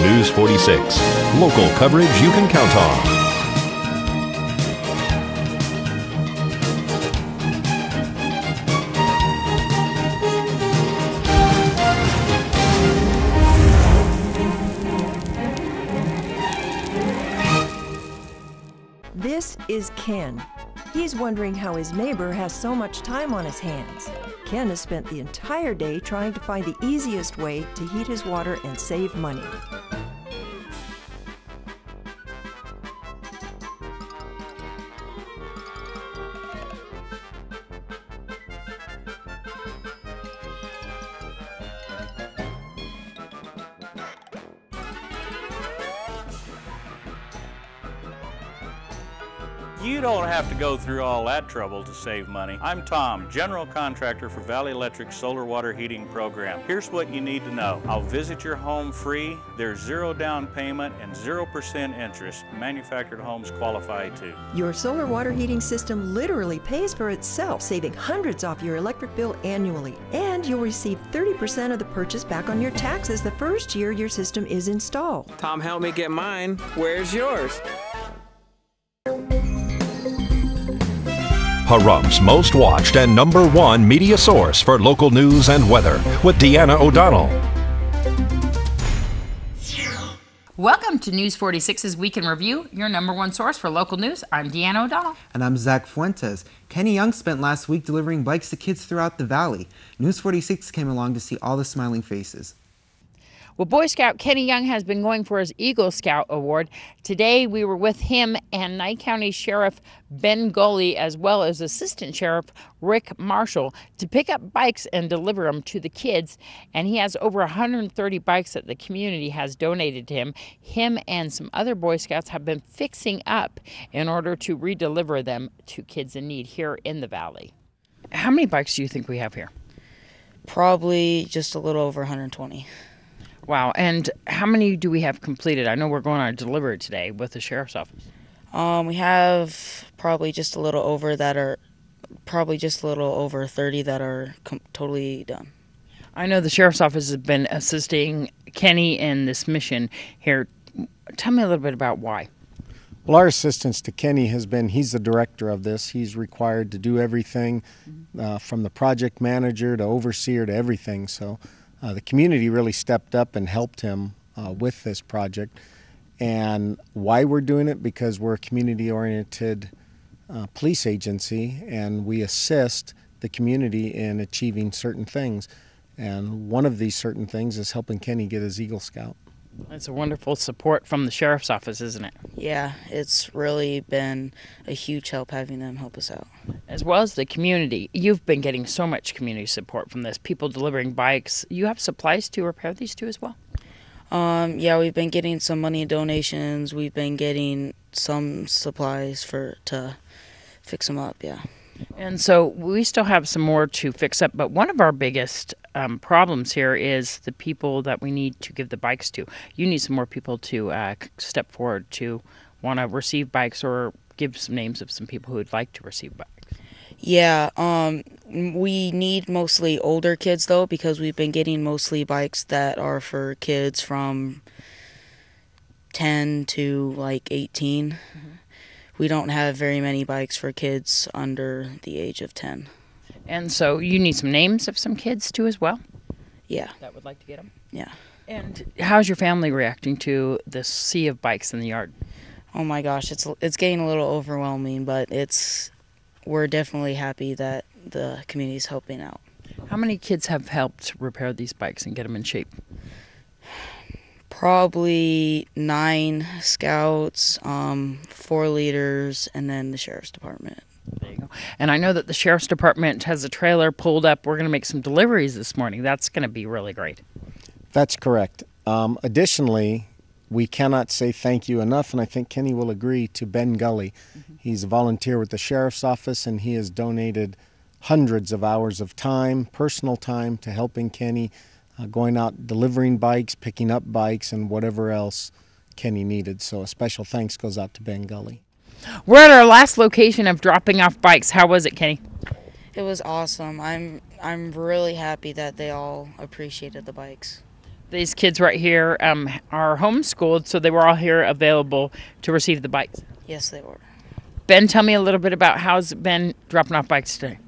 News 46. Local coverage you can count on. This is Ken. He's wondering how his neighbor has so much time on his hands. Ken has spent the entire day trying to find the easiest way to heat his water and save money. You don't have to go through all that trouble to save money. I'm Tom, general contractor for Valley Electric's solar water heating program. Here's what you need to know. I'll visit your home free. There's 0 down payment and 0% interest. Manufactured homes qualify too. Your solar water heating system literally pays for itself, saving hundreds off your electric bill annually. And you'll receive 30% of the purchase back on your taxes the first year your system is installed. Tom helped me get mine. Where's yours? Pahrum's most watched and #1 media source for local news and weather with Deanna O'Donnell. Welcome to News 46's Week in Review, your #1 source for local news. I'm Deanna O'Donnell. And I'm Zach Fuentes. Kenny Young spent last week delivering bikes to kids throughout the valley. News 46 came along to see all the smiling faces. Well, Boy Scout Kenny Young has been going for his Eagle Scout Award. Today we were with him and Nye County Sheriff Ben Gully, as well as Assistant Sheriff Rick Marshall, to pick up bikes and deliver them to the kids. And he has over 130 bikes that the community has donated to him. Him and some other Boy Scouts have been fixing up in order to redeliver them to kids in need here in the valley. How many bikes do you think we have here? Probably just a little over 120. Wow, and how many do we have completed? I know we're going on a delivery today with the Sheriff's Office. We have probably just a little over 30 that are totally done. I know the Sheriff's Office has been assisting Kenny in this mission here. Tell me a little bit about why. Well, our assistance to Kenny has been, he's the director of this. He's required to do everything from the project manager to overseer to everything. So the community really stepped up and helped him with this project. And why we're doing it? Because we're a community-oriented police agency, and we assist the community in achieving certain things. And one of these certain things is helping Kenny get his Eagle Scout. That's a wonderful support from the Sheriff's Office, isn't it? Yeah, it's really been a huge help having them help us out. As well as the community. You've been getting so much community support from this. People delivering bikes. You have supplies to repair these too as well? Yeah, we've been getting some money donations. We've been getting some supplies to fix them up, yeah. And so we still have some more to fix up, but one of our biggest problems here is the people that we need to give the bikes to. You need some more people to step forward to want to receive bikes, or give some names of some people who would like to receive bikes. Yeah, we need mostly older kids though, because we've been getting mostly bikes that are for kids from 10 to like 18. Mm-hmm. We don't have very many bikes for kids under the age of 10. And so you need some names of some kids too as well? Yeah. That would like to get them? Yeah. And how's your family reacting to this sea of bikes in the yard? Oh my gosh, it's getting a little overwhelming, but we're definitely happy that the community's helping out. How many kids have helped repair these bikes and get them in shape? Probably 9 scouts, 4 leaders, and then the sheriff's department. There you go. And I know that the sheriff's department has a trailer pulled up. We're going to make some deliveries this morning. That's going to be really great. That's correct. Additionally, we cannot say thank you enough, and I think Kenny will agree, to Ben Gully. Mm-hmm. He's a volunteer with the Sheriff's Office, and he has donated hundreds of hours of time, personal time, to helping Kenny, going out delivering bikes, picking up bikes, and whatever else Kenny needed. So a special thanks goes out to Ben Gully. We're at our last location of dropping off bikes. How was it, Kenny? It was awesome. I'm really happy that they all appreciated the bikes. These kids right here are homeschooled, so they were all here available to receive the bikes. Yes, they were. Ben, tell me a little bit about how's it been dropping off bikes today.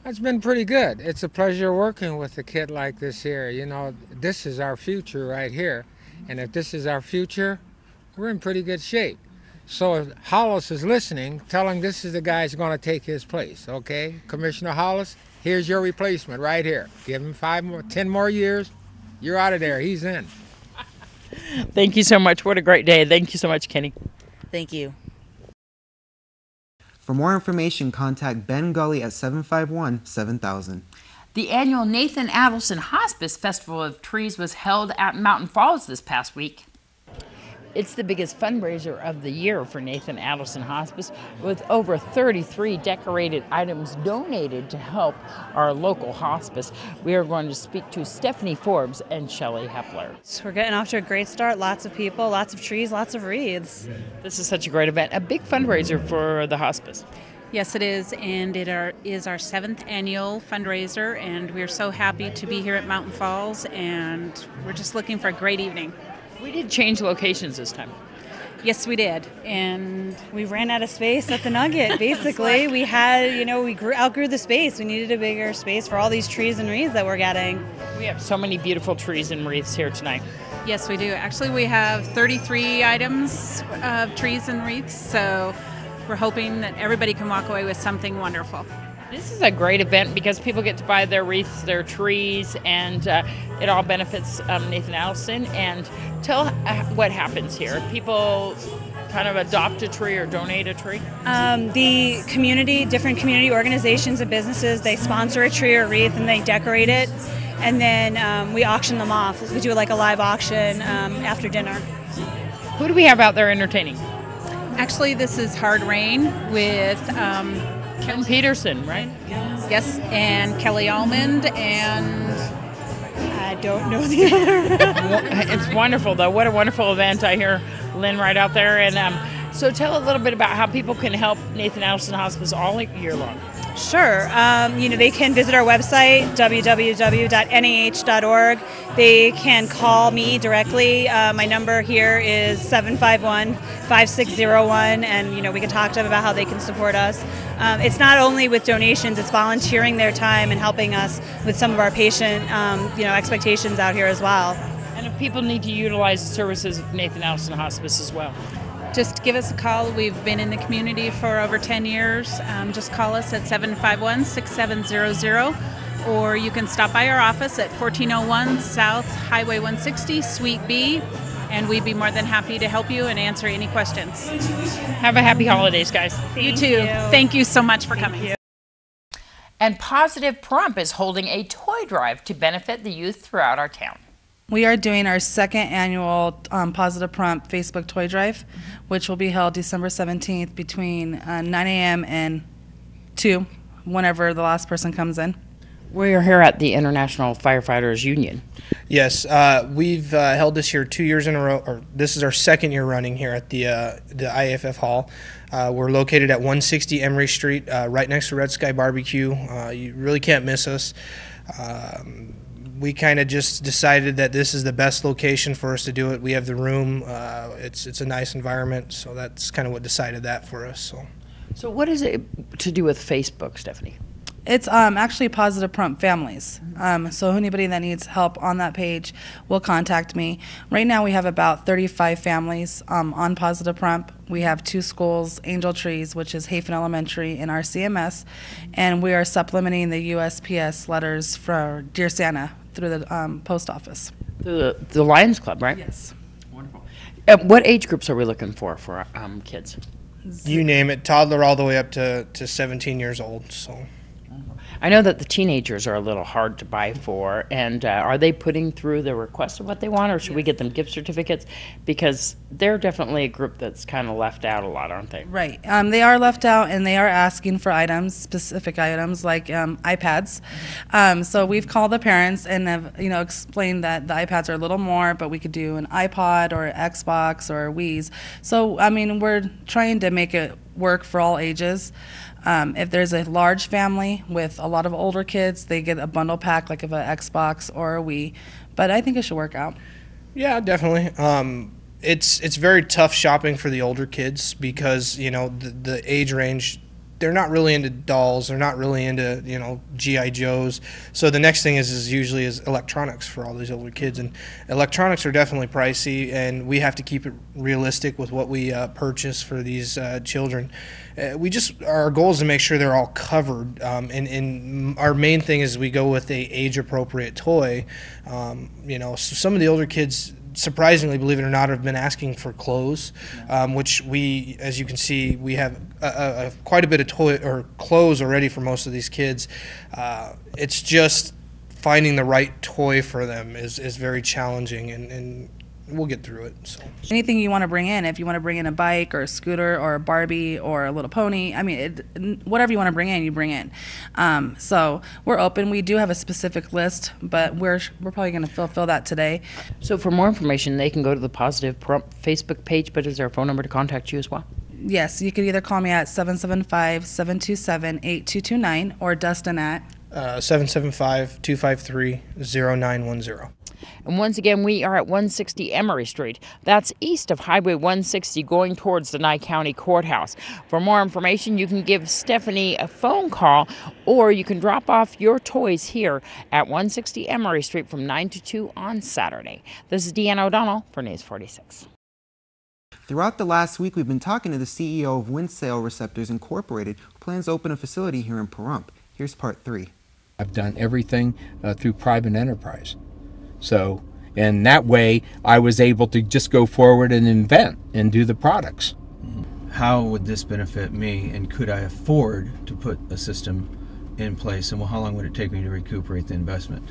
It's been pretty good. It's a pleasure working with a kid like this here. You know, this is our future right here. And if this is our future, we're in pretty good shape. So if Hollis is listening, tell him this is the guy who's going to take his place, okay? Commissioner Hollis, here's your replacement right here. Give him 10 more years. You're out of there. He's in. Thank you so much. What a great day. Thank you so much, Kenny. Thank you. For more information, contact Ben Gully at 751-7000. The annual Nathan Adelson Hospice Festival of Trees was held at Mountain Falls this past week. It's the biggest fundraiser of the year for Nathan Adelson Hospice, with over 33 decorated items donated to help our local hospice. We are going to speak to Stephanie Forbes and Shelley Hepler. So we're getting off to a great start. Lots of people, lots of trees, lots of wreaths. This is such a great event, a big fundraiser for the hospice. Yes, it is, and it is our 7th annual fundraiser, and we're so happy to be here at Mountain Falls, and we're just looking for a great evening. We did change locations this time. Yes, we did, and we ran out of space at the Nugget, basically. We had, we outgrew the space. We needed a bigger space for all these trees and wreaths that we're getting. We have so many beautiful trees and wreaths here tonight. Yes, we do. Actually, we have 33 items of trees and wreaths, so we're hoping that everybody can walk away with something wonderful. This is a great event because people get to buy their wreaths, their trees, and it all benefits Nathan Adelson. And tell what happens here. People kind of adopt a tree or donate a tree? The community, different community organizations and businesses, they sponsor a tree or wreath and they decorate it. And then we auction them off. We do like a live auction after dinner. Who do we have out there entertaining? Actually, this is Hard Rain with Ken Peterson, right? Yes, and Kelly Almond, and I don't know the other. It's wonderful, though. What a wonderful event. I hear Lynn right out there. And so tell a little bit about how people can help Nathan Adelson Hospice all year long. Sure. They can visit our website, www.nah.org. They can call me directly. My number here is 751-5601, and, we can talk to them about how they can support us. It's not only with donations, it's volunteering their time and helping us with some of our patient, expectations out here as well. And if people need to utilize the services of Nathan Adelson Hospice as well, just give us a call. We've been in the community for over 10 years. Just call us at 751-6700, or you can stop by our office at 1401 South Highway 160, Suite B, and we'd be more than happy to help you and answer any questions. Have a happy holidays, guys. You too. Thank you so much for coming. And Positive Prompt is holding a toy drive to benefit the youth throughout our town. We are doing our 2nd annual Positive Prompt Facebook Toy Drive, which will be held December 17th between 9 a.m. and 2, whenever the last person comes in. We're here at the International Firefighters Union. Yes, we've held this here 2 years in a row, or this is our 2nd year running here at the IFF Hall. We're located at 160 Emery Street, right next to Red Sky Barbecue. You really can't miss us. We kind of just decided that this is the best location for us to do it. We have the room. It's a nice environment, so that's kind of what decided that for us. So what is it to do with Facebook, Stephanie? It's actually Positive Prompt Families. So anybody that needs help on that page will contact me. Right now we have about 35 families on Positive Prompt. We have 2 schools, Angel Trees, which is Hafen Elementary, and RCMS, and we are supplementing the USPS letters for Dear Santa through the post office. Through the Lions Club, right? Yes. Wonderful. What age groups are we looking for kids? You name it, toddler all the way up to 17 years old. So. I know that the teenagers are a little hard to buy for, and are they putting through the request of what they want, or should we get them gift certificates? Because they're definitely a group that's kind of left out a lot, aren't they? Right. They are left out, and they are asking for items, specific items like iPads. So we've called the parents and have explained that the iPads are a little more, but we could do an iPod or Xbox or Wii's. So we're trying to make it work for all ages. If there's a large family with a lot of older kids, they get a bundle pack like of an Xbox or a Wii. But I think it should work out. Yeah, definitely. It's very tough shopping for the older kids because, you know, the age range, they're not really into dolls. They're not really into, you know, G.I. Joes. So the next thing is usually electronics for all these older kids. And electronics are definitely pricey, and we have to keep it realistic with what we purchase for these children. Our goal is to make sure they're all covered. And our main thing is we go with a age-appropriate toy. You know, so some of the older kids, surprisingly, believe it or not, have been asking for clothes, which we, as you can see, we have quite a bit of toy or clothes already for most of these kids. It's just finding the right toy for them is very challenging, and we'll get through it. So. Anything you want to bring in, if you want to bring in a bike or a scooter or a Barbie or a little pony, I mean, whatever you want to bring in, you bring in. So we're open. We do have a specific list, but we're probably going to fulfill that today. So for more information, they can go to the Positive Prompt Facebook page, but is there a phone number to contact you as well? Yes, you can either call me at 775-727-8229 or Dustin at 775-253-0910. And once again, we are at 160 Emery Street. That's east of Highway 160 going towards the Nye County Courthouse. For more information, you can give Stephanie a phone call, or you can drop off your toys here at 160 Emery Street from 9 to 2 on Saturday. This is Deanna O'Donnell for News 46. Throughout the last week, we've been talking to the CEO of Wind Sail Receptors Incorporated, who plans to open a facility here in Pahrump. Here's part 3. I've done everything through private enterprise. So, and that way I was able to just go forward and invent and do the products. How would this benefit me, and could I afford to put a system in place, and how long would it take me to recuperate the investment?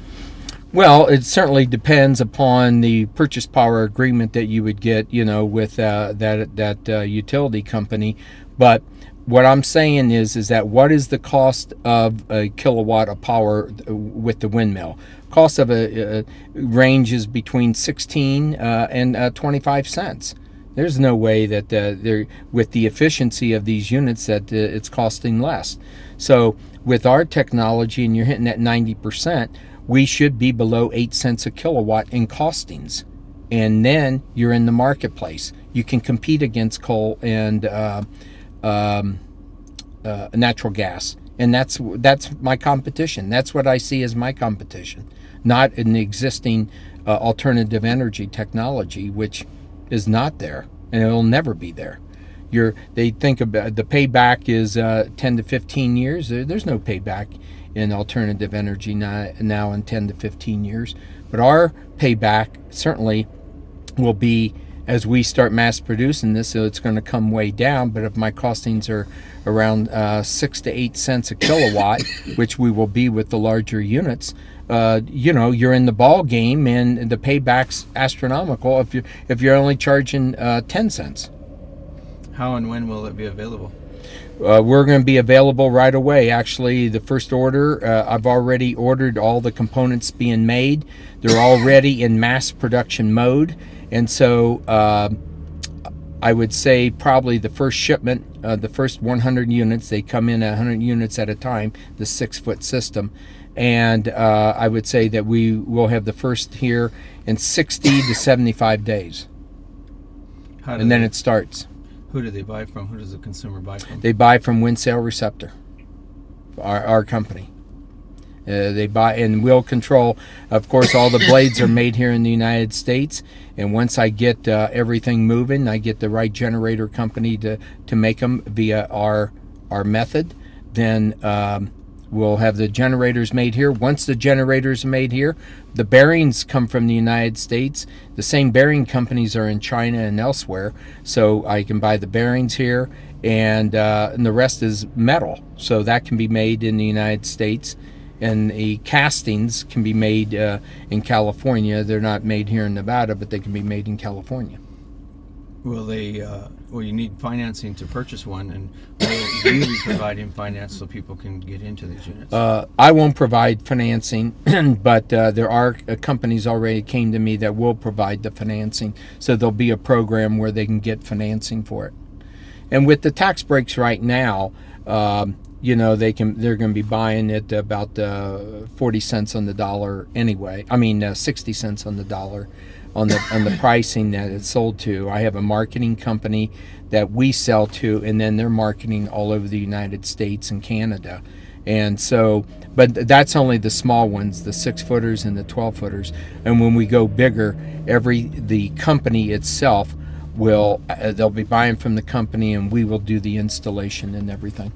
Well, it certainly depends upon the purchase power agreement that you would get, you know, with that utility company. But what I'm saying is that what is the cost of a kilowatt of power with the windmill? Cost of a ranges between 16 and 25 cents. There's no way that with the efficiency of these units that it's costing less. So with our technology, and you're hitting at 90%, we should be below 8 cents a kilowatt in costings. And then you're in the marketplace. You can compete against coal and natural gas. And that's my competition. That's what I see as my competition, not an existing alternative energy technology, which is not there, and it will never be there. They think about the payback is 10 to 15 years. There's no payback in alternative energy now in 10 to 15 years. But our payback certainly will be as we start mass producing this, so it's going to come way down. But if my costings are around 6 to 8 cents a kilowatt, which we will be with the larger units, you know, you're in the ball game, and the payback's astronomical if you're only charging 10 cents. How and when will it be available? We're going to be available right away. Actually, the first order, I've already ordered all the components being made. They're already in mass production mode. And so I would say probably the first shipment, the first 100 units, they come in 100 units at a time, the 6-foot system. And I would say that we will have the first here in 60 to 75 days. And then it starts. Who do they buy from? Who does the consumer buy from? They buy from Wind Sail Receptor, our company. They buy, and we'll control, of course, all the blades are made here in the United States. And once I get everything moving, I get the right generator company to make them via our method, then we'll have the generators made here. Once the generators are made here, the bearings come from the United States. The same bearing companies are in China and elsewhere, so I can buy the bearings here, and the rest is metal. So that can be made in the United States, and the castings can be made in California. They're not made here in Nevada, but they can be made in California. Will they? Well, you need financing to purchase one, and will you be providing finance so people can get into these units? I won't provide financing, but there are companies already came to me that will provide the financing. So there'll be a program where they can get financing for it. And with the tax breaks right now, you know, they're going to be buying it about 40 cents on the dollar anyway. I mean, 60 cents on the dollar on the pricing that it's sold to. I have a marketing company that we sell to, and then they're marketing all over the United States and Canada. And so, but that's only the small ones, the 6-footers and the 12-footers. And when we go bigger, the company itself will, they'll be buying from the company, and we will do the installation and everything.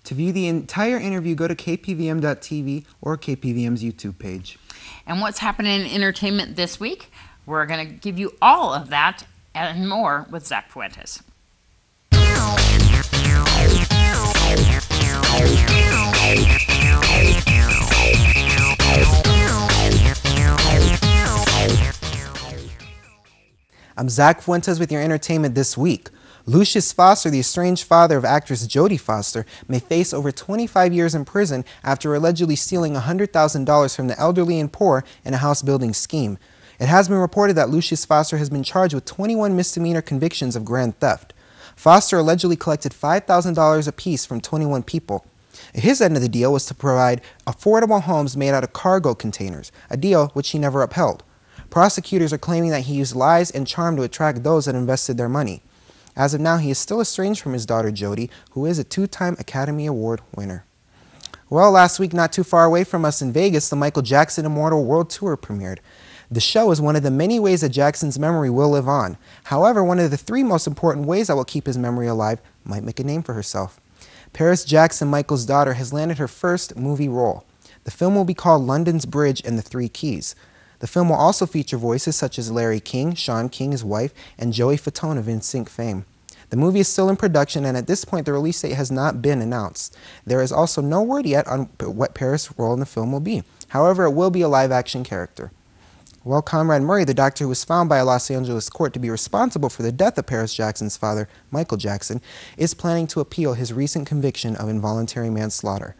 To view the entire interview, go to KPVM.TV or KPVM's YouTube page. And what's happening in entertainment this week? We're going to give you all of that and more with Zach Fuentes. I'm Zach Fuentes with your entertainment this week. Lucius Foster, the estranged father of actress Jodie Foster, may face over 25 years in prison after allegedly stealing $100,000 from the elderly and poor in a house-building scheme. It has been reported that Lucius Foster has been charged with 21 misdemeanor convictions of grand theft. Foster allegedly collected $5,000 apiece from 21 people. His end of the deal was to provide affordable homes made out of cargo containers, a deal which he never upheld. Prosecutors are claiming that he used lies and charm to attract those that invested their money. As of now, he is still estranged from his daughter Jodie, who is a 2-time Academy Award winner. Well, last week, not too far away from us in Vegas, the Michael Jackson Immortal World Tour premiered. The show is one of the many ways that Jackson's memory will live on. However, one of the 3 most important ways that will keep his memory alive might make a name for herself. Paris Jackson, Michael's daughter, has landed her first movie role. The film will be called London's Bridge and the Three Keys. The film will also feature voices such as Larry King, Sean King, his wife, and Joey Fatone of NSYNC fame. The movie is still in production, and at this point the release date has not been announced. There is also no word yet on what Paris' role in the film will be. However, it will be a live-action character. Well, Conrad Murray, the doctor who was found by a Los Angeles court to be responsible for the death of Paris Jackson's father, Michael Jackson, is planning to appeal his recent conviction of involuntary manslaughter.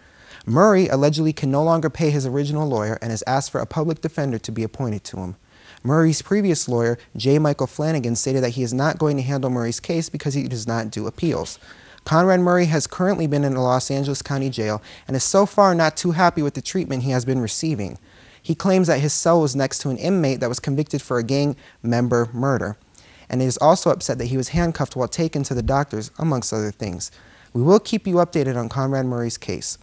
Murray allegedly can no longer pay his original lawyer and has asked for a public defender to be appointed to him. Murray's previous lawyer, J. Michael Flanagan, stated that he is not going to handle Murray's case because he does not do appeals. Conrad Murray has currently been in the Los Angeles County Jail and is so far not too happy with the treatment he has been receiving. He claims that his cell was next to an inmate that was convicted for a gang member murder, and is also upset that he was handcuffed while taken to the doctors, amongst other things. We will keep you updated on Conrad Murray's case.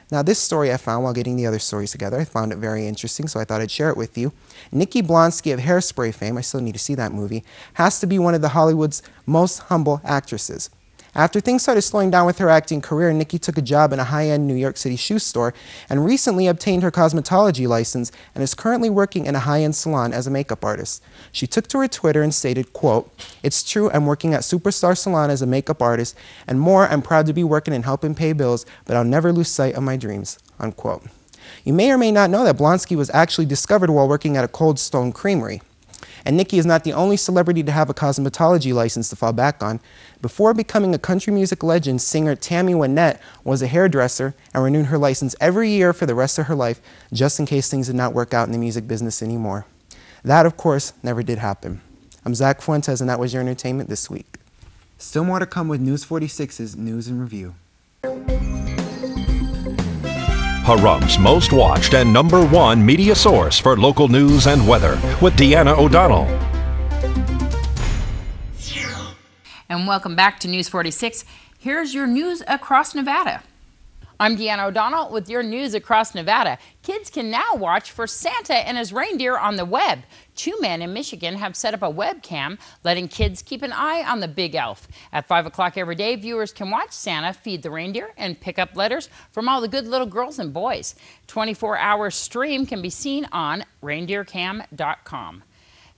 Now, this story I found while getting the other stories together. I found it very interesting, so I thought I'd share it with you. Nikki Blonsky of Hairspray fame, I still need to see that movie, has to be one of the Hollywood's most humble actresses. After things started slowing down with her acting career, Nikki took a job in a high-end New York City shoe store and recently obtained her cosmetology license and is currently working in a high-end salon as a makeup artist. She took to her Twitter and stated, quote, "It's true, I'm working at Superstar Salon as a makeup artist, and more, I'm proud to be working and helping pay bills, but I'll never lose sight of my dreams," unquote. You may or may not know that Blonsky was actually discovered while working at a Cold Stone Creamery. And Nikki is not the only celebrity to have a cosmetology license to fall back on. Before becoming a country music legend, singer Tammy Wynette was a hairdresser and renewed her license every year for the rest of her life, just in case things did not work out in the music business anymore. That, of course, never did happen. I'm Zach Fuentes, and that was your entertainment this week. Still more to come with News 46's News and Review. Pahrum's most watched and #1 media source for local news and weather with Deanna O'Donnell. And welcome back to News 46. Here's your news across Nevada. I'm Deanna O'Donnell with your news across Nevada. Kids can now watch for Santa and his reindeer on the web. 2 men in Michigan have set up a webcam, letting kids keep an eye on the big elf. At 5 o'clock every day, viewers can watch Santa feed the reindeer and pick up letters from all the good little girls and boys. 24-hour stream can be seen on reindeercam.com.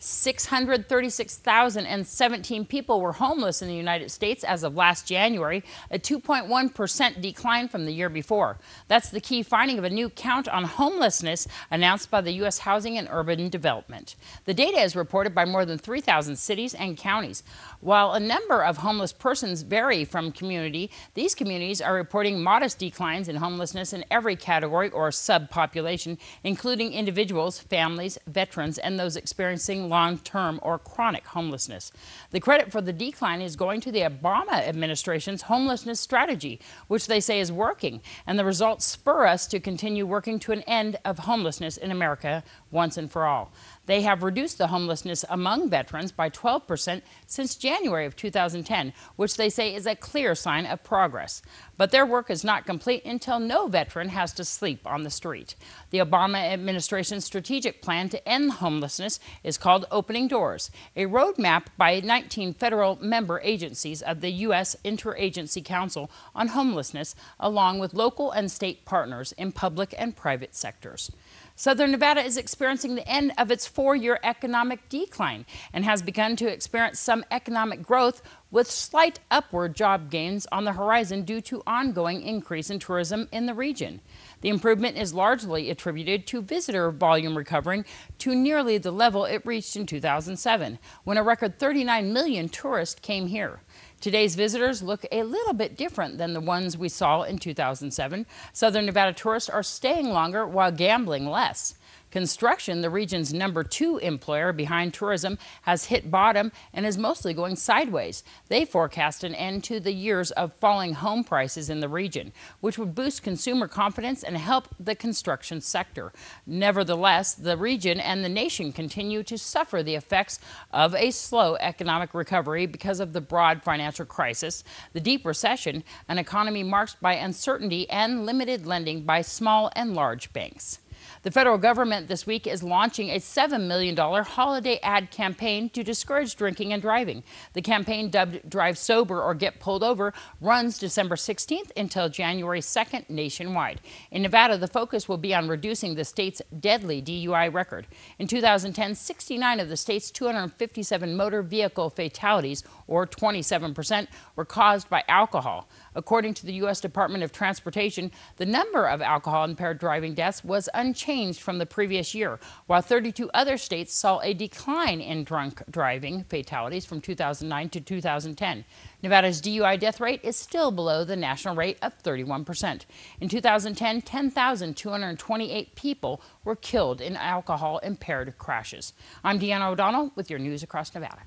636,017 people were homeless in the United States as of last January, a 2.1% decline from the year before. That's the key finding of a new count on homelessness announced by the U.S. Housing and Urban Development. The data is reported by more than 3,000 cities and counties. While a number of homeless persons vary from community, these communities are reporting modest declines in homelessness in every category or subpopulation, including individuals, families, veterans, and those experiencing experiencing long-term or chronic homelessness. The credit for the decline is going to the Obama administration's homelessness strategy, which they say is working, and the results spur us to continue working to an end of homelessness in America once and for all. They have reduced the homelessness among veterans by 12% since January of 2010, which they say is a clear sign of progress. But their work is not complete until no veteran has to sleep on the street. The Obama administration's strategic plan to end homelessness is called Opening Doors, a roadmap by 19 federal member agencies of the U.S. Interagency Council on Homelessness, along with local and state partners in public and private sectors. Southern Nevada is experiencing the end of its 4-year economic decline and has begun to experience some economic growth with slight upward job gains on the horizon due to ongoing increase in tourism in the region. The improvement is largely attributed to visitor volume recovering to nearly the level it reached in 2007, when a record 39 million tourists came here. Today's visitors look a little bit different than the ones we saw in 2007. Southern Nevada tourists are staying longer while gambling less. Construction, the region's #2 employer behind tourism, has hit bottom and is mostly going sideways. They forecast an end to the years of falling home prices in the region, which would boost consumer confidence and help the construction sector. Nevertheless, the region and the nation continue to suffer the effects of a slow economic recovery because of the broad financial crisis, the deep recession, an economy marked by uncertainty and limited lending by small and large banks. The federal government this week is launching a $7 million holiday ad campaign to discourage drinking and driving. The campaign, dubbed Drive Sober or Get Pulled Over, runs December 16th until January 2nd nationwide. In Nevada, the focus will be on reducing the state's deadly DUI record. In 2010, 69 of the state's 257 motor vehicle fatalities, or 27%, were caused by alcohol. According to the U.S. Department of Transportation, the number of alcohol-impaired driving deaths was unchanged from the previous year, while 32 other states saw a decline in drunk driving fatalities from 2009 to 2010. Nevada's DUI death rate is still below the national rate of 31%. In 2010, 10,228 people were killed in alcohol-impaired crashes. I'm Deanna O'Donnell with your news across Nevada.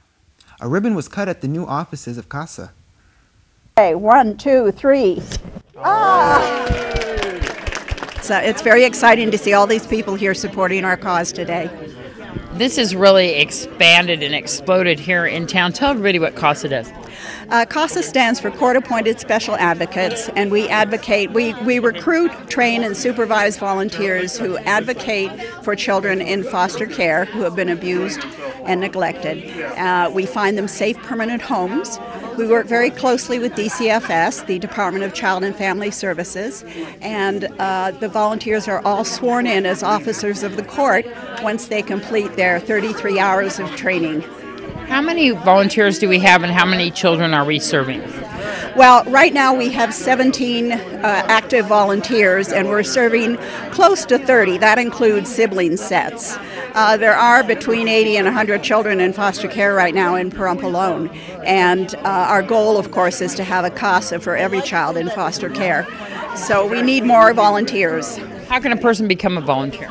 A ribbon was cut at the new offices of Casa. Okay, 1, 2, 3. It's very exciting to see all these people here supporting our cause today. This has really expanded and exploded here in town. Tell everybody what CASA does. CASA stands for Court-Appointed Special Advocates, and we advocate, we recruit, train, and supervise volunteers who advocate for children in foster care who have been abused and neglected. We find them safe, permanent homes. We work very closely with DCFS, the Department of Child and Family Services, and the volunteers are all sworn in as officers of the court once they complete their 33 hours of training. How many volunteers do we have and how many children are we serving? Well, right now we have 17 active volunteers and we're serving close to 30. That includes sibling sets. There are between 80 and 100 children in foster care right now in Pahrump alone. And our goal, of course, is to have a CASA for every child in foster care. So we need more volunteers. How can a person become a volunteer?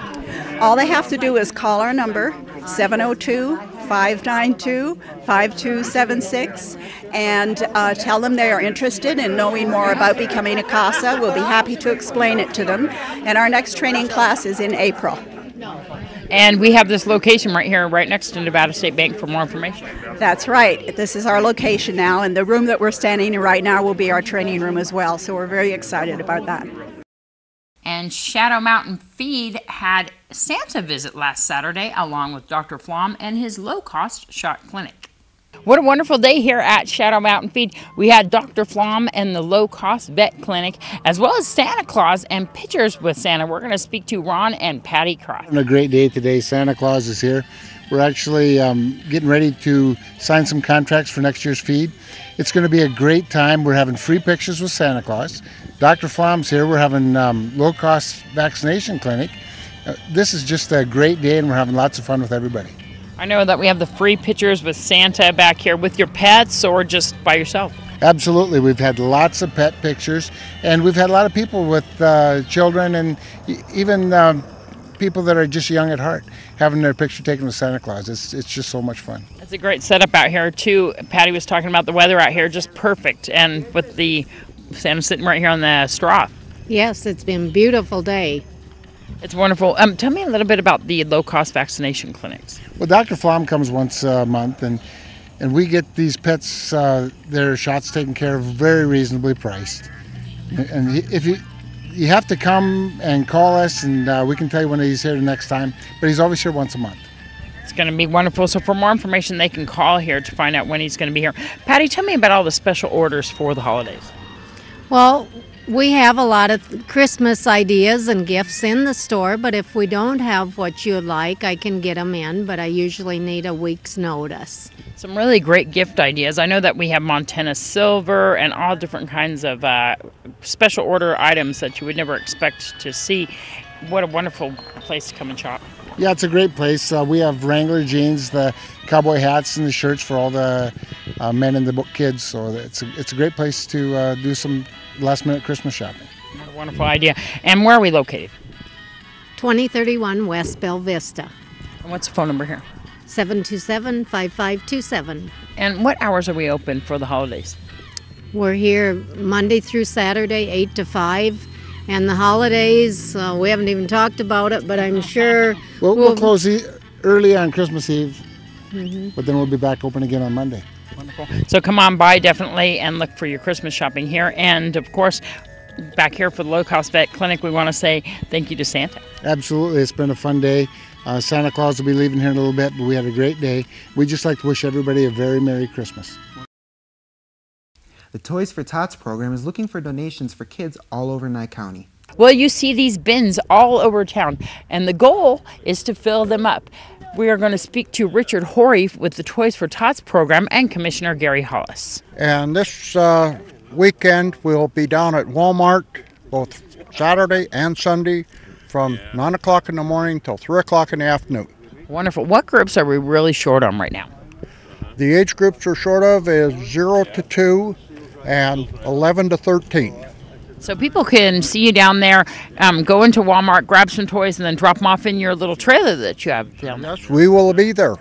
All they have to do is call our number, 702-592-5276, and tell them they are interested in knowing more about becoming a CASA. We'll be happy to explain it to them. And our next training class is in April. And we have this location right here, right next to Nevada State Bank for more information. That's right. This is our location now, and the room that we're standing in right now will be our training room as well. So we're very excited about that. And Shadow Mountain Feed had Santa visit last Saturday along with Dr. Flom and his low-cost shot clinic. What a wonderful day here at Shadow Mountain Feed. We had Dr. Flom and the low-cost vet clinic, as well as Santa Claus and pictures with Santa. We're going to speak to Ron and Patty Cross. Having a great day today. Santa Claus is here. We're actually getting ready to sign some contracts for next year's feed. It's going to be a great time. We're having free pictures with Santa Claus. Dr. Flom's here. We're having low-cost vaccination clinic. This is just a great day, and we're having lots of fun with everybody. I know that we have the free pictures with Santa back here with your pets or just by yourself. Absolutely. We've had lots of pet pictures, and we've had a lot of people with children and even people that are just young at heart. having their picture taken with Santa Claus. It's just so much fun. It's a great setup out here too. Patty was talking about the weather out here, just perfect, and with the Santa sitting right here on the straw. Yes, it's been a beautiful day. It's wonderful. Tell me a little bit about the low-cost vaccination clinics. Well, Dr. Flom comes once a month, and we get these pets, their shots taken care of, very reasonably priced. And if you have to come and call us, and we can tell you when he's here the next time, but he's always here once a month. It's going to be wonderful. So for more information, they can call here to find out when he's going to be here. Patty, tell me about all the special orders for the holidays. Well, we have a lot of Christmas ideas and gifts in the store, but if we don't have what you like, I can get them in, but I usually need a week's notice. Some really great gift ideas. I know that we have Montana silver and all different kinds of special order items that you would never expect to see. What a wonderful place to come and shop. Yeah, it's a great place. We have Wrangler jeans, the cowboy hats, and the shirts for all the men and the kids. So it's a great place to do some last-minute Christmas shopping. What a wonderful idea. And where are we located? 2031 West Bell Vista. And what's the phone number here? 727-5527. And what hours are we open for the holidays? We're here Monday through Saturday, 8 to 5. And the holidays, we haven't even talked about it, but I'm sure we'll close early on Christmas Eve, Mm-hmm. but then we'll be back open again on Monday. Wonderful. So come on by definitely and look for your Christmas shopping here. And of course, back here for the Low Cost Vet Clinic, we want to say thank you to Santa. Absolutely. It's been a fun day. Santa Claus will be leaving here in a little bit, but we had a great day. We'd just like to wish everybody a very Merry Christmas. The Toys for Tots program is looking for donations for kids all over Nye County. Well, you see these bins all over town, and the goal is to fill them up. We are going to speak to Richard Horry with the Toys for Tots program and Commissioner Gary Hollis. And this weekend we'll be down at Walmart both Saturday and Sunday from 9 o'clock in the morning till 3 o'clock in the afternoon. Wonderful. What groups are we really short on right now? The age groups we're short of is 0 to 2 and 11 to 13. So people can see you down there, go into Walmart, grab some toys, and then drop them off in your little trailer that you have down there. Yes, we will be there.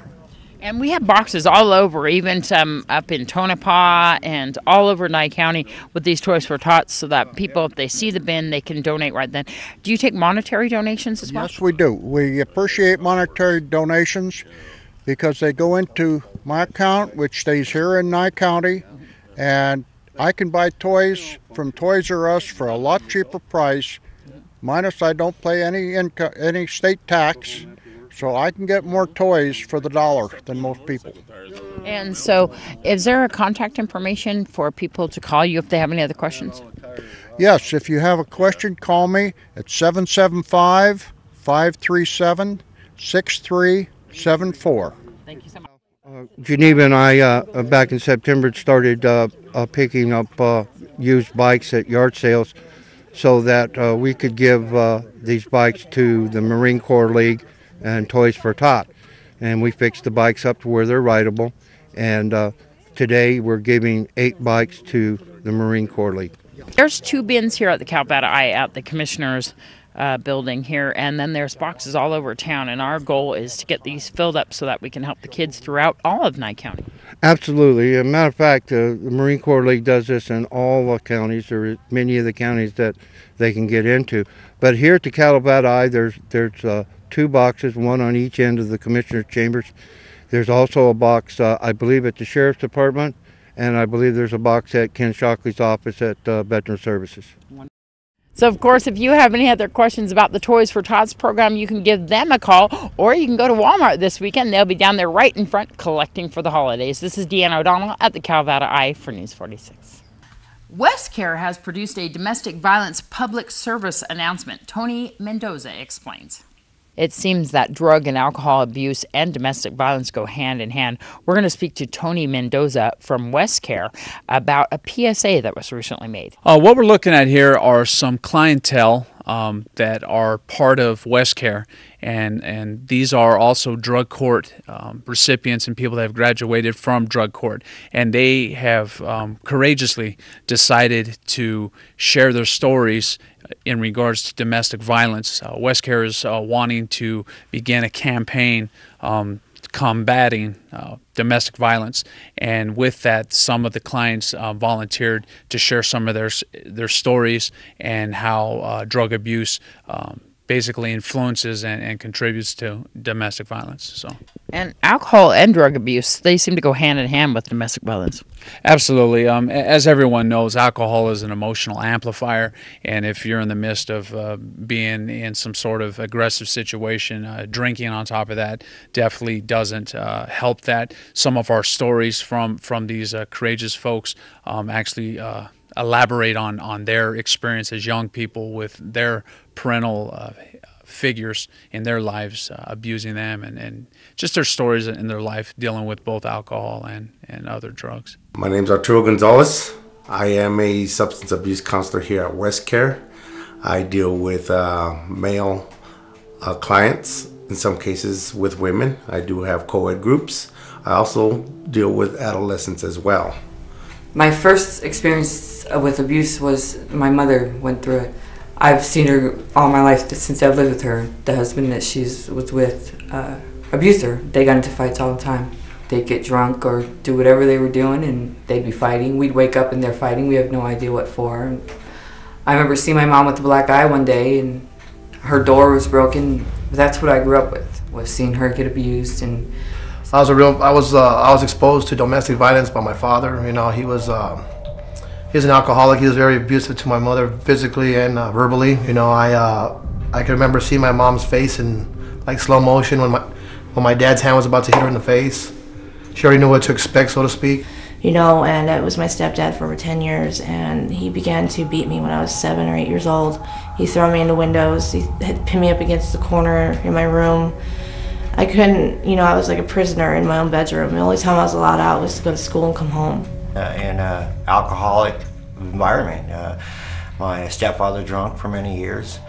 And we have boxes all over, even some up in Tonopah and all over Nye County with these Toys for Tots, so that people, if they see the bin, they can donate right then. Do you take monetary donations as well? Yes, we do. We appreciate monetary donations because they go into my account, which stays here in Nye County, and I can buy toys from Toys R Us for a lot cheaper price, minus I don't pay any state tax, so I can get more toys for the dollar than most people. And so is there a contact information for people to call you if they have any other questions? Yes, if you have a question, call me at 775-537-6374. Thank you so much. Geneva and I, back in September, started picking up used bikes at yard sales so that we could give these bikes to the Marine Corps League and Toys for Tot. And we fixed the bikes up to where they're rideable. And today we're giving 8 bikes to the Marine Corps League. There's 2 bins here at the Calvada Eye at the Commissioner's building here, and then there's boxes all over town, and our goal is to get these filled up so that we can help the kids throughout all of Nye County. Absolutely. As a matter of fact, the Marine Corps League does this in all the counties. There are many of the counties that they can get into. But here at the Calvada Eye, there's 2 boxes, one on each end of the Commissioner's chambers. There's also a box, I believe, at the Sheriff's Department, and I believe there's a box at Ken Shockley's office at Veteran Services. So, of course, if you have any other questions about the Toys for Tots program, you can give them a call, or you can go to Walmart this weekend. They'll be down there right in front collecting for the holidays. This is Deanna O'Donnell at the Calvada Eye for News 46. WestCare has produced a domestic violence public service announcement. Tony Mendoza explains. It seems that drug and alcohol abuse and domestic violence go hand in hand. We're going to speak to Tony Mendoza from WestCare about a PSA that was recently made. What we're looking at here are some clientele that are part of WestCare, and these are also drug court recipients and people that have graduated from drug court, and they have courageously decided to share their stories in regards to domestic violence. WestCare is wanting to begin a campaign combating domestic violence, and with that, some of the clients volunteered to share some of their stories and how drug abuse basically influences and contributes to domestic violence. So, and alcohol and drug abuse, they seem to go hand in hand with domestic violence. Absolutely. As everyone knows, alcohol is an emotional amplifier, and if you're in the midst of being in some sort of aggressive situation, drinking on top of that definitely doesn't help that. Some of our stories from these courageous folks actually elaborate on their experience as young people with their parental figures in their lives abusing them, and just their stories in their life dealing with both alcohol and other drugs. My name is Arturo Gonzalez. I am a substance abuse counselor here at WestCare. I deal with male clients, in some cases with women. I do have co-ed groups. I also deal with adolescents as well. My first experience with abuse was my mother went through it. I've seen her all my life since I've lived with her. The husband that she was with abused her. They got into fights all the time. They'd get drunk or do whatever they were doing, and they'd be fighting. We'd wake up and they're fighting. We have no idea what for. And I remember seeing my mom with a black eye one day, and her door was broken. That's what I grew up with, was seeing her get abused. And I was exposed to domestic violence by my father. You know, he was an alcoholic. He was very abusive to my mother, physically and verbally. You know, I can remember seeing my mom's face in like slow motion when my dad's hand was about to hit her in the face. She already knew what to expect, so to speak. You know, and it was my stepdad for over 10 years, and he began to beat me when I was 7 or 8 years old. He threw me into windows. He had pinned me up against the corner in my room. I couldn't, you know, I was like a prisoner in my own bedroom. The only time I was allowed out was to go to school and come home. In an alcoholic environment. My stepfather drunk for many years.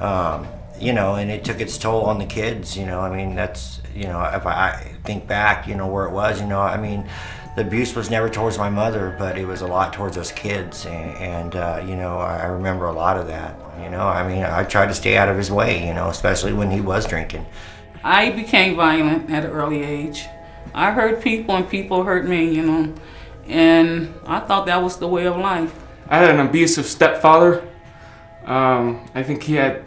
You know, and it took its toll on the kids, you know. I mean, that's, you know, if I think back, you know, where it was, you know, I mean, the abuse was never towards my mother, but it was a lot towards us kids, and you know, I remember a lot of that, you know. I mean, I tried to stay out of his way, you know, especially when he was drinking. I became violent at an early age. I hurt people and people hurt me, you know, and I thought that was the way of life. I had an abusive stepfather. I think he had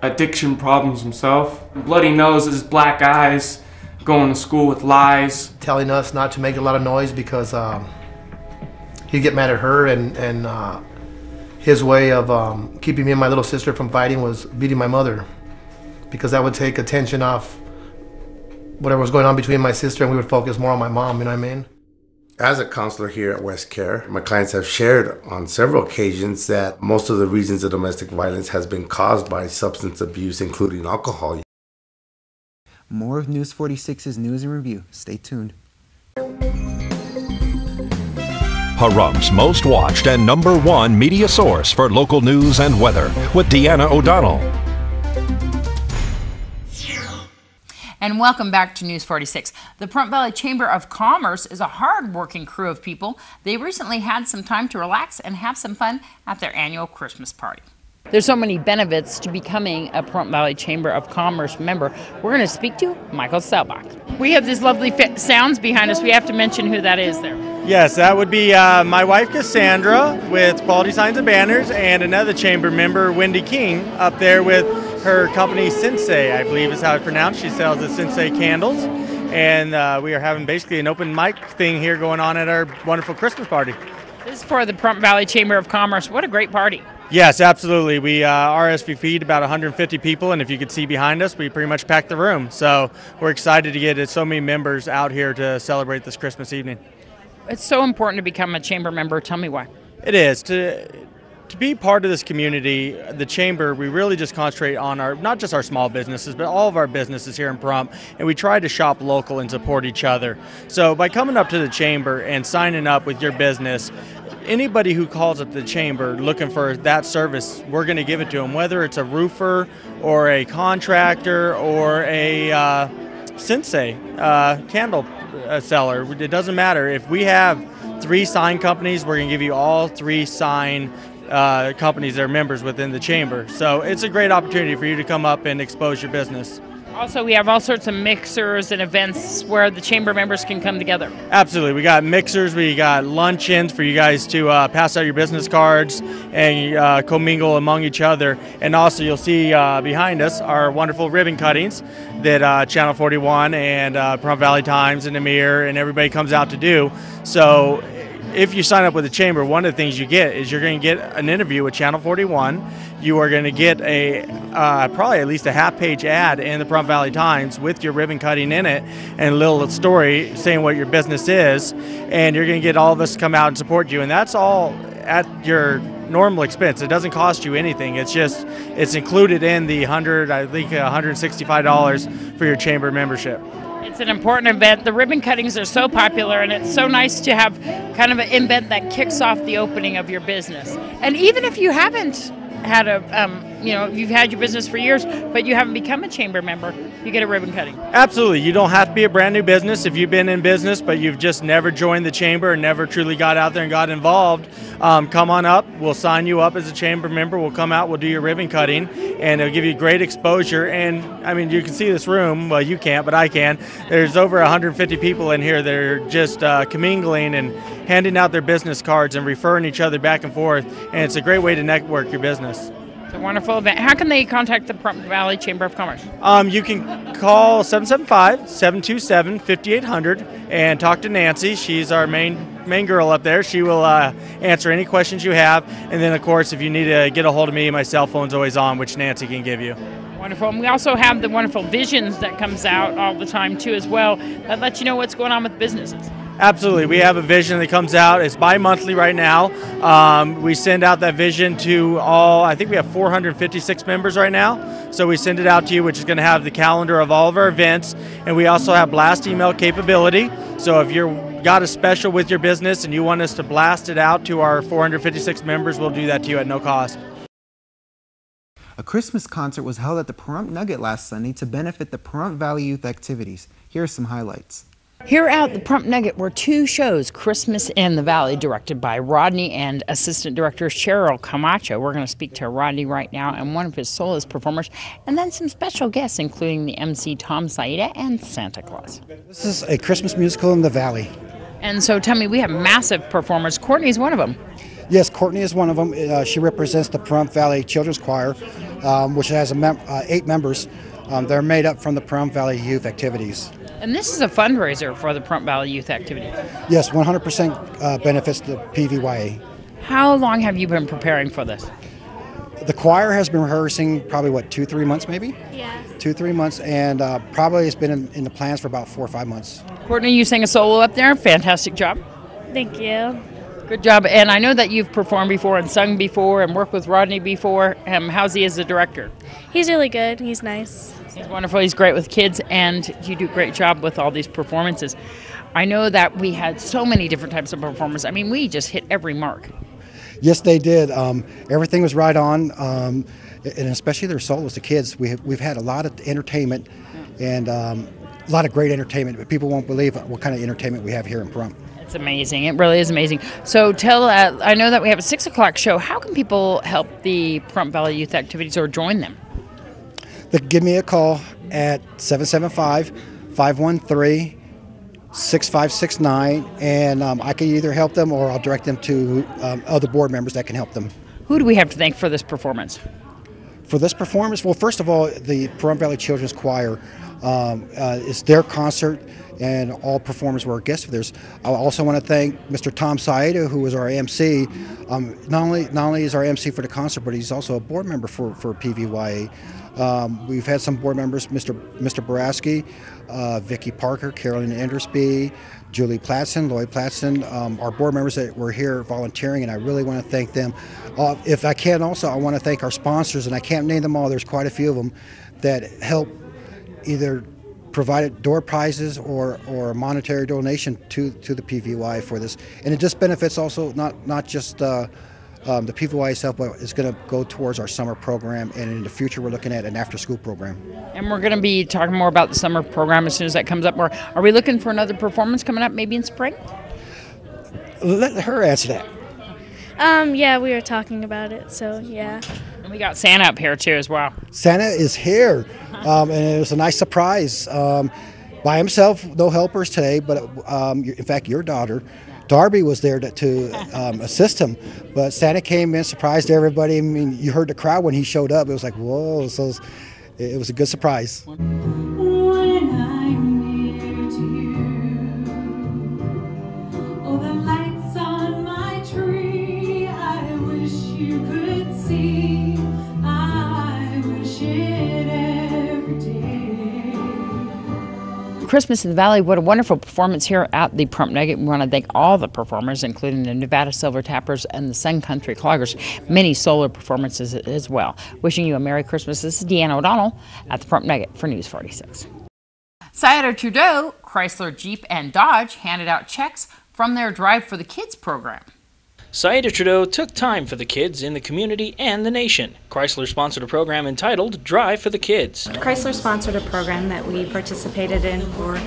addiction problems himself. Bloody noses, black eyes, going to school with lies. Telling us not to make a lot of noise because he'd get mad at her, and his way of keeping me and my little sister from fighting was beating my mother, because that would take attention off whatever was going on between my sister, and we would focus more on my mom, you know what I mean? As a counselor here at WestCare, my clients have shared on several occasions that most of the reasons of domestic violence has been caused by substance abuse, including alcohol. More of News 46's News and Review. Stay tuned. Pahrum's most watched and #1 media source for local news and weather with Deanna O'Donnell. And welcome back to News 46. The Pahrump Valley Chamber of Commerce is a hard-working crew of people. They recently had some time to relax and have some fun at their annual Christmas party. There's so many benefits to becoming a Pahrump Valley Chamber of Commerce member. We're going to speak to Michael Selbach. We have these lovely sounds behind us. We have to mention who that is there. Yes, that would be my wife Cassandra with Quality Signs and Banners, and another chamber member, Wendy King, up there with her company Sensei, I believe is how it's pronounced. She sells the Sensei candles, and we are having basically an open mic thing here going on at our wonderful Christmas party. This is for the Pahrump Valley Chamber of Commerce. What a great party. Yes, absolutely. We RSVP'd about 150 people, and if you could see behind us, we pretty much packed the room. So we're excited to get so many members out here to celebrate this Christmas evening. It's so important to become a chamber member. Tell me why. It is. to be part of this community, the Chamber, we really just concentrate on not just our small businesses, but all of our businesses here in Pahrump, and we try to shop local and support each other. So by coming up to the Chamber and signing up with your business, anybody who calls up the Chamber looking for that service, we're going to give it to them, whether it's a roofer or a contractor or a sensei candle seller. It doesn't matter. If we have 3 sign companies, we're going to give you all 3 sign companies that are members within the Chamber. So it's a great opportunity for you to come up and expose your business. Also, we have all sorts of mixers and events where the Chamber members can come together. Absolutely. We got mixers, we got luncheons for you guys to pass out your business cards and commingle among each other. And also you'll see behind us our wonderful ribbon cuttings that Channel 41 and Pahrump Valley Times and the Mirror and everybody comes out to do. So if you sign up with the Chamber, one of the things you get is you're going to get an interview with Channel 41. You are going to get probably at least a half-page ad in the Pahrump Valley Times with your ribbon cutting in it and a little story saying what your business is. And you're going to get all of us to come out and support you. And that's all at your normal expense. It doesn't cost you anything. It's included in the $165 for your Chamber membership. It's an important event. The ribbon cuttings are so popular, and it's so nice to have kind of an event that kicks off the opening of your business. And even if you haven't had you've had your business for years, but you haven't become a Chamber member, you get a ribbon cutting. Absolutely. You don't have to be a brand new business. If you've been in business, but you've just never joined the Chamber and never truly got out there and got involved, come on up. We'll sign you up as a Chamber member. We'll come out, we'll do your ribbon cutting, and it'll give you great exposure. And I mean, you can see this room. Well, you can't, but I can. There's over 150 people in here that are just commingling and handing out their business cards and referring each other back and forth. And it's a great way to network your business. It's a wonderful event. How can they contact the Pahrump Valley Chamber of Commerce? You can call 775-727-5800 and talk to Nancy. She's our main girl up there. She will answer any questions you have. And then, of course, if you need to get a hold of me, my cell phone's always on, which Nancy can give you. Wonderful. And we also have the wonderful visions that comes out all the time, too, as well, that lets you know what's going on with businesses. Absolutely. We have a vision that comes out. It's bi-monthly right now. We send out that vision to all, I think we have 456 members right now. So we send it out to you, which is going to have the calendar of all of our events. And we also have blast email capability. So if you've got a special with your business and you want us to blast it out to our 456 members, we'll do that to you at no cost. A Christmas concert was held at the Pahrump Nugget last Sunday to benefit the Pahrump Valley Youth activities. Here are some highlights. Here at the Pahrump Nugget were 2 shows, Christmas in the Valley, directed by Rodney and Assistant Director Cheryl Camacho. We're going to speak to Rodney right now and one of his soloist performers, and then some special guests, including the MC Tom Saida and Santa Claus. This is a Christmas musical in the Valley. And so tell me, we have massive performers. Courtney's one of them. Yes, Courtney is one of them. She represents the Pahrump Valley Children's Choir, which has 8 members. They're made up from the Pahrump Valley Youth activities. And this is a fundraiser for the Pahrump Valley Youth activity. Yes, 100% benefits the PVYA. How long have you been preparing for this? The choir has been rehearsing probably, 2-3 months maybe? Yeah. 2-3 months, and probably it's been in the plans for about 4 or 5 months. Courtney, you sang a solo up there. Fantastic job. Thank you. Good job. And I know that you've performed before and sung before and worked with Rodney before. How's he as the director? He's really good. He's nice. He's wonderful. He's great with kids, and you do a great job with all these performances. I know that we had so many different types of performers. I mean, we just hit every mark. Yes, they did. Everything was right on, and especially their solos, the kids. We've had a lot of entertainment and a lot of great entertainment, but people won't believe what kind of entertainment we have here in Pahrump. It's amazing. It really is amazing. So I know that we have a 6 o'clock show. How can people help the Pahrump Valley Youth activities or join them? They can give me a call at 775-513-6569, and I can either help them or I'll direct them to other board members that can help them. Who do we have to thank for this performance? For this performance, well, first of all, the Pahrump Valley Children's Choir is their concert, and all performers were guests of theirs. I also want to thank Mr. Tom Saida, who was our MC. Not only is our MC for the concert, but he's also a board member for PVYA. We've had some board members, Mr. Boraski, Vicki Parker, Carolyn Endersby, Julie Platson, Lloyd Platson, our board members that were here volunteering, and I really want to thank them. If I can also, I want to thank our sponsors, and I can't name them all, there's quite a few of them that help either provide door prizes or a monetary donation to the PVY for this. And it just benefits also not just the PVY itself, but it's going to go towards our summer program, and in the future we're looking at an after-school program. And we're going to be talking more about the summer program as soon as that comes up. Or are we looking for another performance coming up maybe in spring? Let her answer that. Yeah, we were talking about it, so yeah. And we got Santa up here too as well. Santa is here, and it was a nice surprise. By himself, no helpers today, but in fact your daughter, Darby, was there to assist him. But Santa came in, surprised everybody. I mean, you heard the crowd when he showed up. It was like, whoa, so it was a good surprise. When I'm near to you, oh, the lights on my tree, I wish you could see. I wish it every day. Christmas in the Valley, what a wonderful performance here at the Prump Nugget. We want to thank all the performers, including the Nevada Silver Tappers and the Sun Country Cloggers. Many solar performances as well. Wishing you a Merry Christmas. This is Deanna O'Donnell at the Prump Nugget for News 46. Senator Trudeau, Chrysler, Jeep, and Dodge handed out checks from their Drive for the Kids program. Senator Trudeau took time for the kids in the community and the nation. Chrysler sponsored a program entitled Drive for the Kids. Chrysler sponsored a program that we participated in for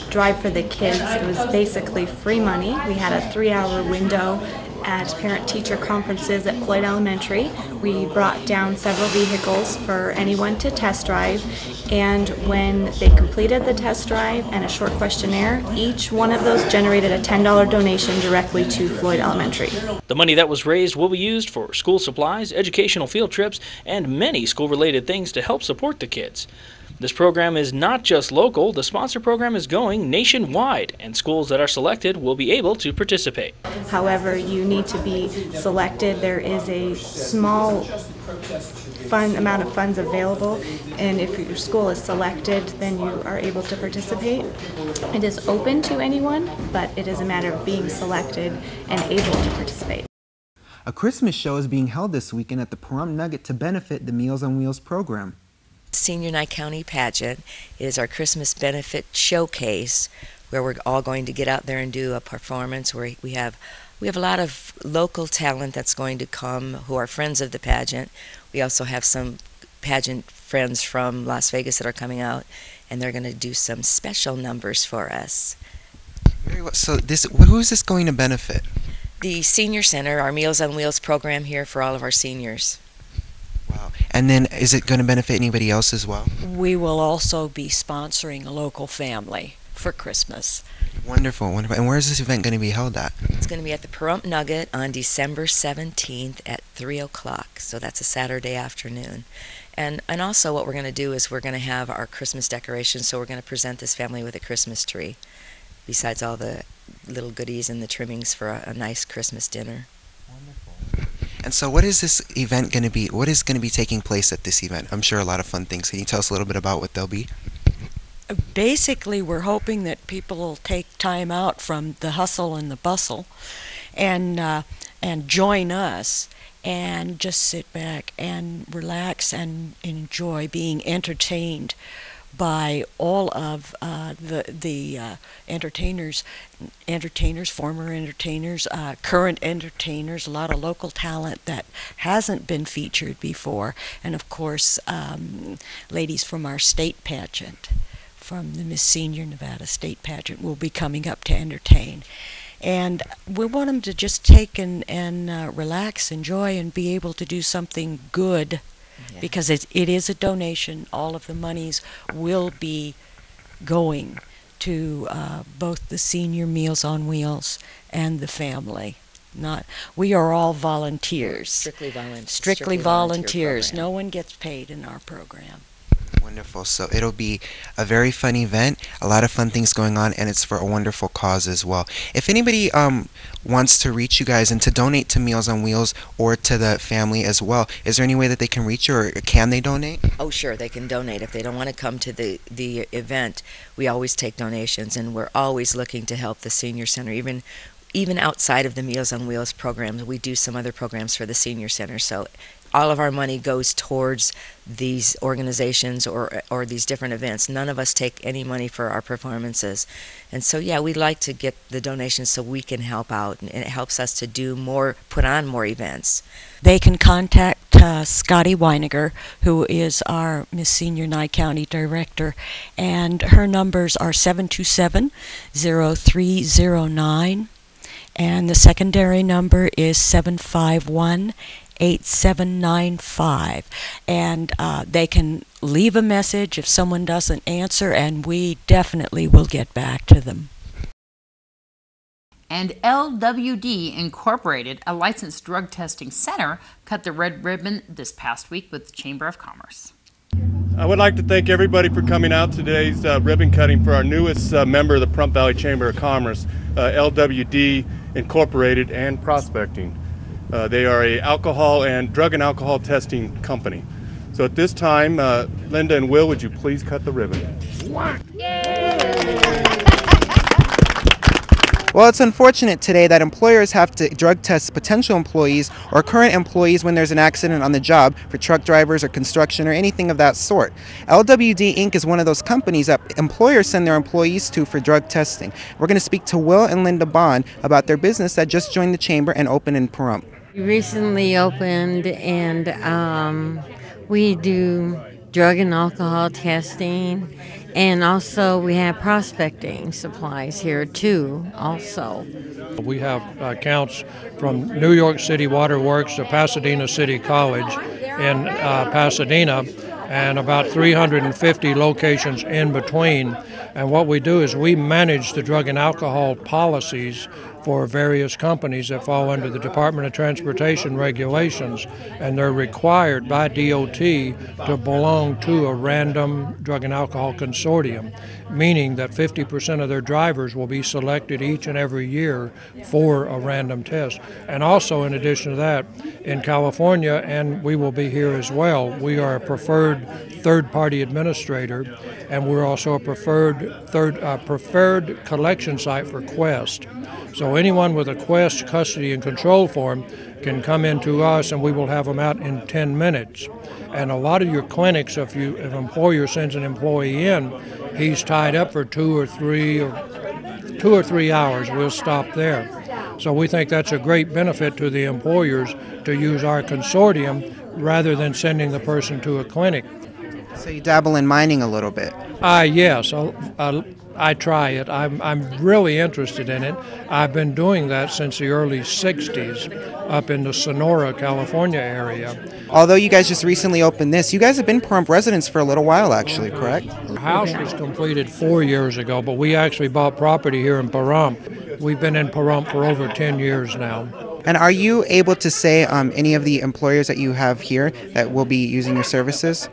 Drive for the Kids. It was basically free money. We had a 3-hour window at parent-teacher conferences at Floyd Elementary. We brought down several vehicles for anyone to test drive, and when they completed the test drive and a short questionnaire, each one of those generated a $10 donation directly to Floyd Elementary. The money that was raised will be used for school supplies, educational field trips, and many school-related things to help support the kids. This program is not just local. The sponsor program is going nationwide, and schools that are selected will be able to participate. However, you need to be selected. There is a small amount of funds available, and if your school is selected, then you are able to participate. It is open to anyone, but it is a matter of being selected and able to participate. A Christmas show is being held this weekend at the Pahrump Nugget to benefit the Meals on Wheels program. Senior Nye County Pageant is our Christmas benefit showcase, where we're all going to get out there and do a performance. Where we have a lot of local talent that's going to come who are friends of the pageant. We also have some pageant friends from Las Vegas that are coming out, and they're going to do some special numbers for us. Very well. So who is this going to benefit? The Senior Center, our Meals on Wheels program here for all of our seniors. Wow. And then is it going to benefit anybody else as well? We will also be sponsoring a local family for Christmas. Wonderful, wonderful. And where is this event going to be held at? It's going to be at the Pahrump Nugget on December 17th at 3 o'clock. So that's a Saturday afternoon. And also what we're going to do is we're going to have our Christmas decorations. So we're going to present this family with a Christmas tree, besides all the little goodies and the trimmings for a nice Christmas dinner. And so what is this event going to be? What is going to be taking place at this event? I'm sure a lot of fun things. Can you tell us a little bit about what they'll be? Basically, we're hoping that people will take time out from the hustle and the bustle and join us and just sit back and relax and enjoy being entertained by all of the entertainers, former entertainers, current entertainers, a lot of local talent that hasn't been featured before, and of course ladies from our state pageant, from the Miss Senior Nevada State Pageant, will be coming up to entertain. And we want them to just take and relax, enjoy, and be able to do something good. Yeah. Because it is a donation. All of the monies will be going to both the Senior Meals on Wheels and the family. We are all volunteers. Strictly volunteers. No one gets paid in our program. Wonderful. So it'll be a very fun event, a lot of fun things going on, and it's for a wonderful cause as well. If anybody wants to reach you guys and to donate to Meals on Wheels or to the family as well, is there any way that they can reach you, or can they donate? Oh, sure, they can donate. If they don't want to come to the event, we always take donations, and we're always looking to help the senior center. Even outside of the Meals on Wheels programs, we do some other programs for the senior center. So all of our money goes towards these organizations or these different events. None of us take any money for our performances. And so, yeah, we like to get the donations so we can help out, and it helps us to do more, put on more events. They can contact Scotty Weiniger, who is our Miss Senior Nye County Director, and her numbers are 727-0309, and the secondary number is 751-8795, and they can leave a message if someone doesn't answer, and we definitely will get back to them. And LWD Incorporated, a licensed drug testing center, cut the red ribbon this past week with the Chamber of Commerce. I would like to thank everybody for coming out today's ribbon cutting for our newest member of the Pahrump Valley Chamber of Commerce, LWD Incorporated and Prospecting. They are a drug and alcohol testing company. So at this time, Linda and Will, would you please cut the ribbon? Well, it's unfortunate today that employers have to drug test potential employees or current employees when there's an accident on the job for truck drivers or construction or anything of that sort. LWD Inc. is one of those companies that employers send their employees to for drug testing. We're going to speak to Will and Linda Bond about their business that just joined the chamber and opened in Pahrump. We recently opened, and we do drug and alcohol testing, and also we have prospecting supplies here too also. We have accounts from New York City Water Works to Pasadena City College in Pasadena, and about 350 locations in between. And what we do is we manage the drug and alcohol policies for various companies that fall under the Department of Transportation regulations, and they're required by DOT to belong to a random drug and alcohol consortium, meaning that 50% of their drivers will be selected each and every year for a random test. And also, in addition to that, in California, and we will be here as well, we are a preferred third-party administrator, and we're also a preferred collection site for Quest. So anyone with a Quest custody and control form can come into us, and we will have them out in 10 minutes. And a lot of your clinics, if an employer sends an employee in, he's tied up for 2 or 3 hours. We'll stop there. So we think that's a great benefit to the employers to use our consortium rather than sending the person to a clinic. So you dabble in mining a little bit? Yes. I try it. I'm really interested in it. I've been doing that since the early 60s up in the Sonora, California area. Although you guys just recently opened this, you guys have been Pahrump residents for a little while actually, correct? Our house was completed 4 years ago, but we actually bought property here in Pahrump. We've been in Pahrump for over 10 years now. And are you able to say any of the employers that you have here that will be using your services?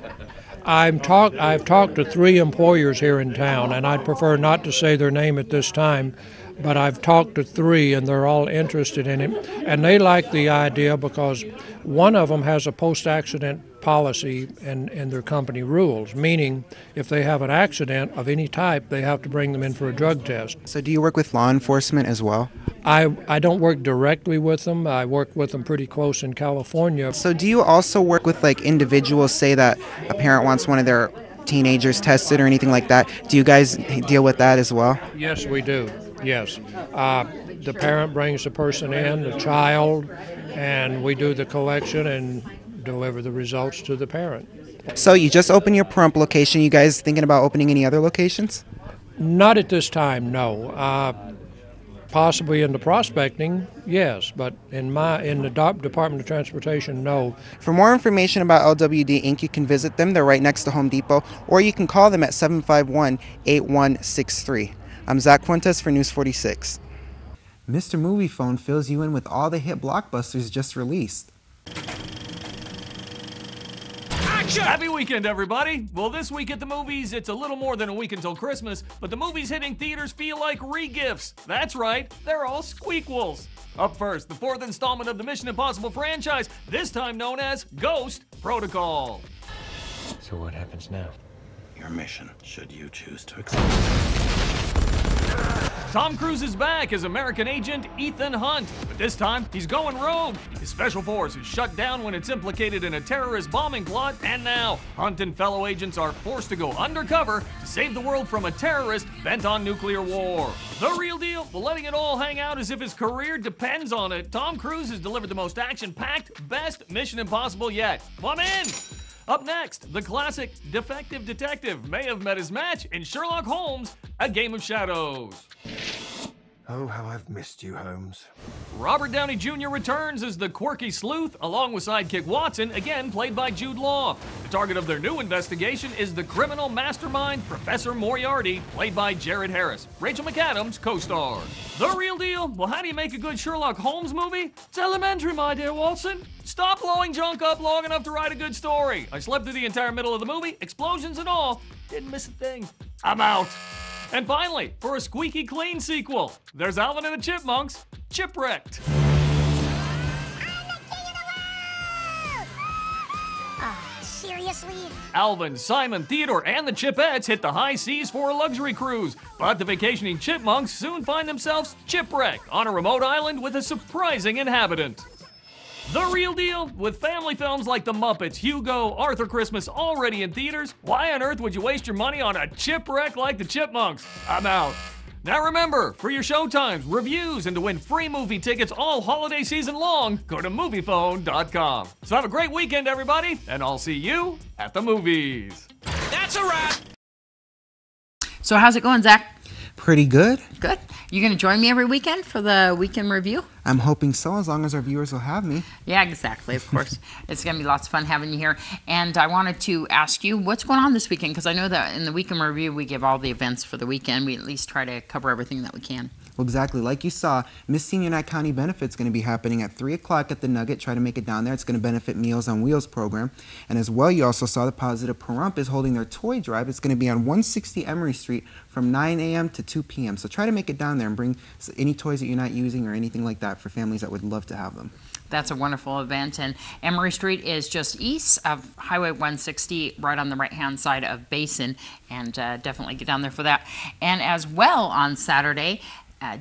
I've talked to 3 employers here in town, and I'd prefer not to say their name at this time, but I've talked to 3, and they're all interested in it. And they like the idea because one of them has a post-accident policy in their company rules, meaning if they have an accident of any type, they have to bring them in for a drug test. So do you work with law enforcement as well? I don't work directly with them. I work with them pretty close in California. So do you also work with like individuals, say that a parent wants one of their teenagers tested or anything like that? Do you guys deal with that as well? Yes, we do. Yes. The parent brings the person in, the child, and we do the collection and deliver the results to the parent. So you just opened your Pahrump location. You guys thinking about opening any other locations? Not at this time, no. Possibly in the prospecting, yes, but in the Department of Transportation, no. For more information about LWD Inc., you can visit them. They're right next to Home Depot, or you can call them at 751-8163. I'm Zach Fuentes for News 46. Mr. Moviefone fills you in with all the hit blockbusters just released. Action! Happy weekend, everybody! Well, this week at the movies, it's a little more than a week until Christmas, but the movies hitting theaters feel like re-gifts. That's right, they're all squeakquels. Up first, the fourth installment of the Mission Impossible franchise, this time known as Ghost Protocol. So what happens now? Your mission, should you choose to accept. Tom Cruise is back as American agent Ethan Hunt, but this time he's going rogue. His special force is shut down when it's implicated in a terrorist bombing plot, and now Hunt and fellow agents are forced to go undercover to save the world from a terrorist bent on nuclear war. The real deal? Well, letting it all hang out as if his career depends on it. Tom Cruise has delivered the most action-packed, best Mission Impossible yet. I'm in! Up next, the classic defective detective may have met his match in Sherlock Holmes, A Game of Shadows. Oh, how I've missed you, Holmes. Robert Downey Jr. returns as the quirky sleuth, along with sidekick Watson, again played by Jude Law. The target of their new investigation is the criminal mastermind, Professor Moriarty, played by Jared Harris. Rachel McAdams co-stars. The real deal? Well, how do you make a good Sherlock Holmes movie? It's elementary, my dear Watson. Stop blowing junk up long enough to write a good story. I slept through the entire middle of the movie, explosions and all. Didn't miss a thing. I'm out. And finally, for a squeaky clean sequel, there's Alvin and the Chipmunks, Chipwrecked. Seriously? Alvin, Simon, Theodore, and the Chipettes hit the high seas for a luxury cruise, but the vacationing chipmunks soon find themselves shipwrecked on a remote island with a surprising inhabitant. The real deal? With family films like The Muppets, Hugo, Arthur Christmas already in theaters, why on earth would you waste your money on a chipwreck like the Chipmunks? I'm out. Now remember, for your showtimes, reviews, and to win free movie tickets all holiday season long, go to Moviefone.com. So have a great weekend, everybody, and I'll see you at the movies. That's a wrap! So how's it going, Zach? Pretty good. Good. You going to join me every weekend for the weekend review? I'm hoping so, as long as our viewers will have me. Yeah, exactly, of course. It's going to be lots of fun having you here. And I wanted to ask you, what's going on this weekend? Because I know that in the weekend review, we give all the events for the weekend. We at least try to cover everything that we can. Well, exactly. Like you saw, Miss Senior Night County Benefit's going to be happening at 3 o'clock at the Nugget. Try to make it down there. It's going to benefit Meals on Wheels program. And as well, you also saw the Positive Pahrump is holding their toy drive. It's going to be on 160 Emory Street from 9 a.m. to 2 p.m. So try to make it down there and bring any toys that you're not using or anything like that for families that would love to have them. That's a wonderful event, and Emory Street is just east of Highway 160, right on the right-hand side of Basin, and definitely get down there for that. And as well on Saturday,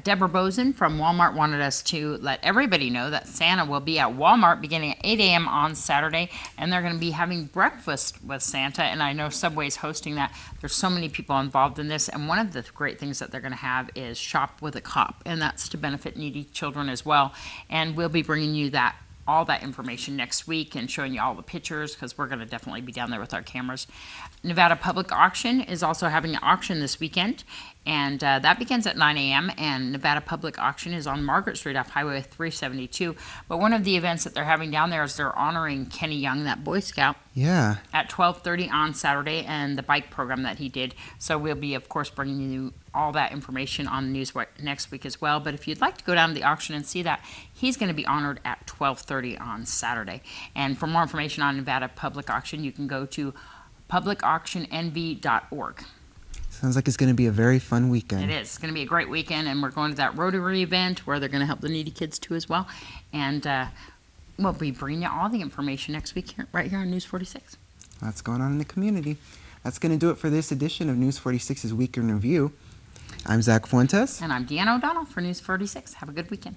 Deborah Bozen from Walmart wanted us to let everybody know that Santa will be at Walmart beginning at 8 a.m. on Saturday, and they're going to be having breakfast with Santa, and I know Subway's hosting that. There's so many people involved in this, and one of the great things that they're going to have is Shop with a Cop, and that's to benefit needy children as well, and we'll be bringing you all that information next week and showing you all the pictures, because we're going to definitely be down there with our cameras. Nevada Public Auction is also having an auction this weekend, and that begins at 9 a.m. and Nevada Public Auction is on Margaret Street off Highway 372. But one of the events that they're having down there is they're honoring Kenny Young, that Boy Scout, Yeah. at 12:30 on Saturday, and the bike program that he did. So we'll be, of course, bringing you all that information on the news next week as well. But if you'd like to go down to the auction and see that, he's going to be honored at 12:30 on Saturday. And for more information on Nevada Public Auction, you can go to publicauctionnv.org. Sounds like it's going to be a very fun weekend. It is. It's going to be a great weekend, and we're going to that Rotary event where they're going to help the needy kids too as well. And we'll be bringing you all the information next week right here on News 46. That's going on in the community. That's going to do it for this edition of News 46's Week in Review. I'm Zach Fuentes. And I'm Deanna O'Donnell for News 46. Have a good weekend.